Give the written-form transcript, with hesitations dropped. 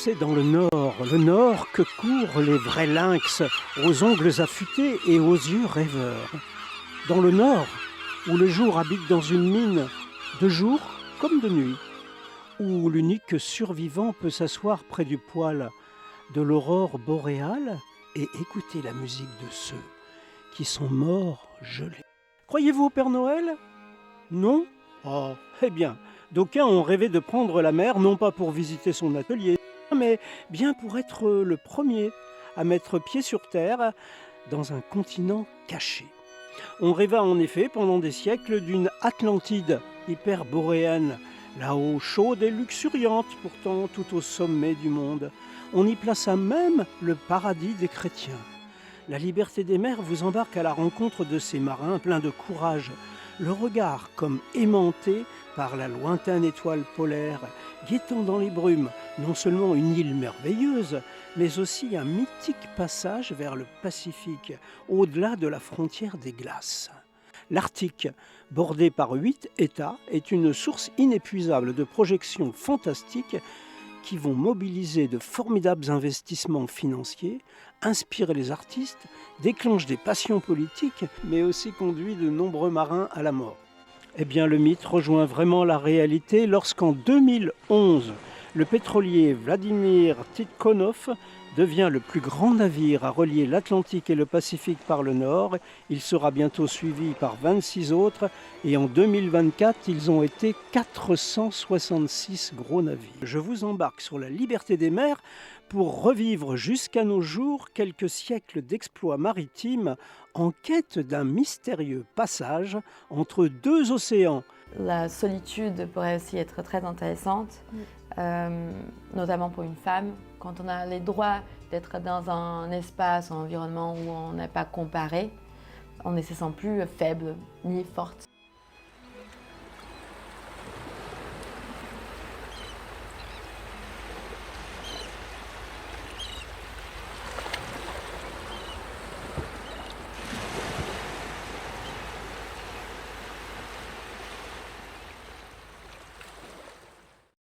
C'est dans le nord que courent les vrais lynx, aux ongles affûtés et aux yeux rêveurs. Dans le nord, où le jour habite dans une mine, de jour comme de nuit, où l'unique survivant peut s'asseoir près du poêle de l'aurore boréale et écouter la musique de ceux qui sont morts gelés. Croyez-vous au Père Noël? Non? Oh, eh bien, d'aucuns ont rêvé de prendre la mer, non pas pour visiter son atelier, mais bien pour être le premier à mettre pied sur terre dans un continent caché. On rêva en effet pendant des siècles d'une Atlantide hyperboréenne, là-haut chaude et luxuriante, pourtant tout au sommet du monde. On y plaça même le paradis des chrétiens. La liberté des mers vous embarque à la rencontre de ces marins pleins de courage, le regard comme aimanté par la lointaine étoile polaire, guettant dans les brumes non seulement une île merveilleuse, mais aussi un mythique passage vers le Pacifique, au-delà de la frontière des glaces. L'Arctique, bordé par 8 États, est une source inépuisable de projections fantastiques qui vont mobiliser de formidables investissements financiers, inspirer les artistes, déclenchent des passions politiques, mais aussi conduit de nombreux marins à la mort. Eh bien, le mythe rejoint vraiment la réalité lorsqu'en 2011, le pétrolier Vladimir Tikhonov devient le plus grand navire à relier l'Atlantique et le Pacifique par le nord. Il sera bientôt suivi par 26 autres et en 2024, ils ont été 466 gros navires. Je vous embarque sur la liberté des mers pour revivre jusqu'à nos jours quelques siècles d'exploits maritimes en quête d'un mystérieux passage entre deux océans. La solitude pourrait aussi être très intéressante, notamment pour une femme. Quand on a les droits d'être dans un espace, un environnement où on n'est pas comparé, on ne se sent plus faible ni forte.